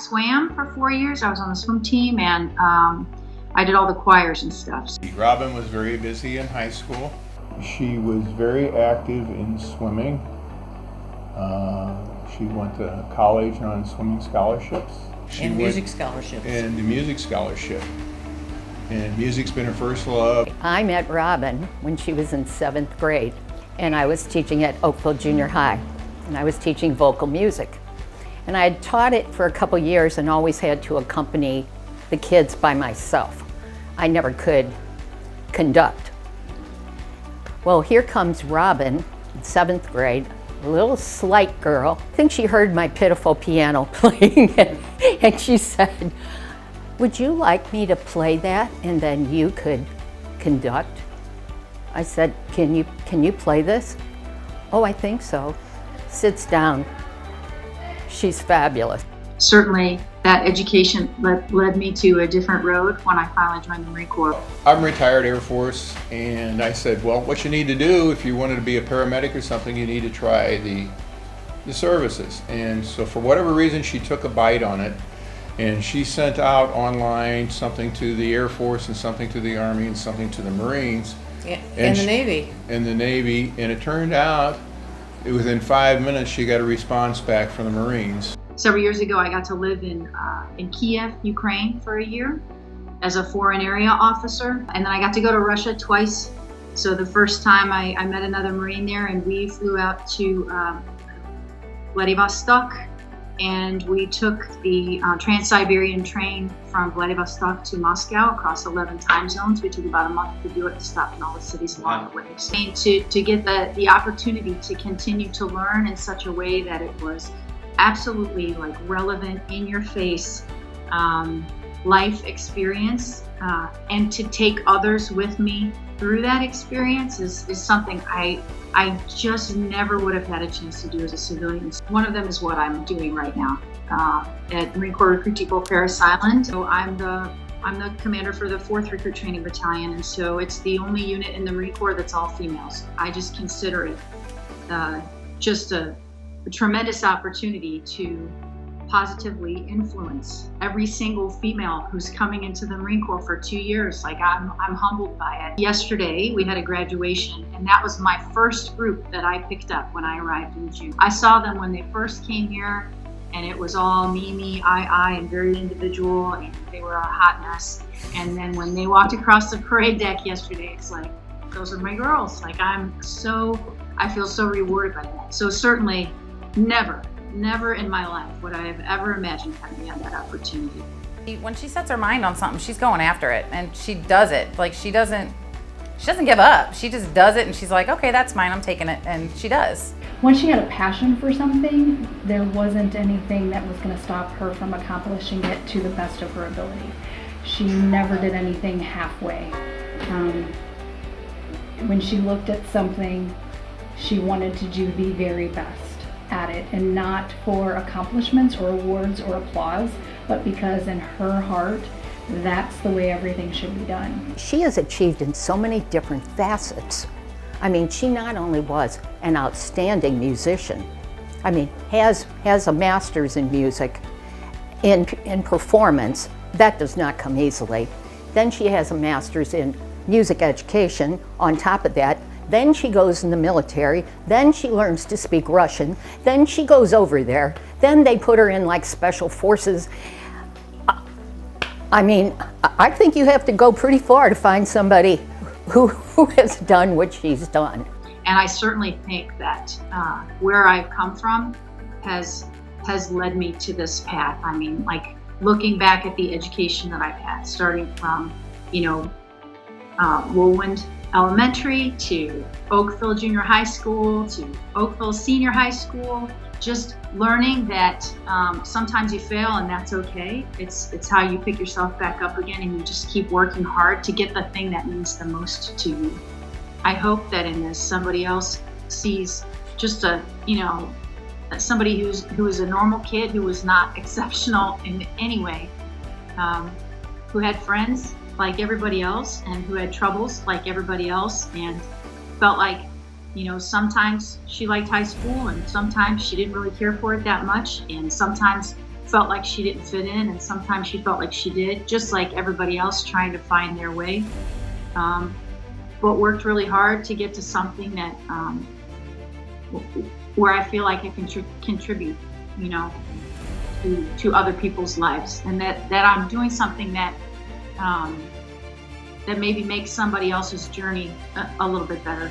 swam for 4 years. I was on the swim team, and I did all the choirs and stuff. Robyn was very busy in high school. She was very active in swimming. She went to college on swimming scholarships. And music scholarships. And the music scholarship. And music's been her first love. I met Robyn when she was in 7th grade, and I was teaching at Oakville Junior High, and I was teaching vocal music. And I had taught it for a couple years and always had to accompany the kids by myself. I never could conduct. Well, here comes Robyn in 7th grade, a little slight girl. I think she heard my pitiful piano playing and she said, "Would you like me to play that and then you could conduct?" I said, can you play this?" "Oh, I think so." Sits down. She's fabulous. Certainly that education led me to a different road when I finally joined the Marine Corps. I'm retired Air Force, and I said, well, what you need to do if you wanted to be a paramedic or something, you need to try the services. And so for whatever reason, she took a bite on it, and she sent out online something to the Air Force and something to the Army and something to the Marines. Yeah, and the Navy. And the Navy, and it turned out within 5 minutes she got a response back from the Marines. Several years ago, I got to live in Kiev, Ukraine for a year as a foreign area officer. And then I got to go to Russia twice. So the first time I met another Marine there, and we flew out to Vladivostok, and we took the Trans-Siberian train from Vladivostok to Moscow across 11 time zones. We took about a month to do it, to stop in all the cities along the way. And to get the opportunity to continue to learn in such a way that it was absolutely like relevant, in your face life experience, and to take others with me through that experience is something I just never would have had a chance to do as a civilian. One of them is what I'm doing right now at Marine Corps Recruit Depot Paris Island. So I'm the commander for the 4th Recruit Training Battalion, and so it's the only unit in the Marine Corps that's all females. I just consider it just a tremendous opportunity to positively influence every single female who's coming into the Marine Corps for 2 years. Like, I'm humbled by it. Yesterday we had a graduation, and that was my first group that I picked up when I arrived in June. I saw them when they first came here, and it was all me, I, and very individual, and they were a hot mess. And then when they walked across the parade deck yesterday, it's like, those are my girls. Like, I feel so rewarded by that. So certainly never in my life would I have ever imagined having had that opportunity. When she sets her mind on something, she's going after it, and she does it. Like, she doesn't give up. She just does it, and she's like, okay, that's mine, I'm taking it, and she does. Once she had a passion for something, there wasn't anything that was going to stop her from accomplishing it to the best of her ability. She never did anything halfway. When she looked at something, she wanted to do the very best at it, and not for accomplishments or awards or applause, but because in her heart, that's the way everything should be done. She has achieved in so many different facets. I mean, she not only was an outstanding musician, I mean, has a master's in music, in performance. That does not come easily. Then she has a master's in music education on top of that. Then she goes in the military, then she learns to speak Russian, then she goes over there, then they put her in like special forces. I mean, I think you have to go pretty far to find somebody who has done what she's done. And I certainly think that where I've come from has led me to this path. I mean, like, looking back at the education that I've had, starting from, Woolwind Elementary to Oakville Junior High School to Oakville Senior High School, just learning that sometimes you fail, and that's okay. It's how you pick yourself back up again, and you just keep working hard to get the thing that means the most to you. I hope that in this, somebody else sees just somebody who is a normal kid, who was not exceptional in any way, who had friends like everybody else, and who had troubles like everybody else, and felt like, sometimes she liked high school, and sometimes she didn't really care for it that much, and sometimes felt like she didn't fit in, and sometimes she felt like she did, just like everybody else trying to find their way. But worked really hard to get to something that where I feel like I can contribute, you know, to other people's lives, and that I'm doing something that that maybe makes somebody else's journey a little bit better.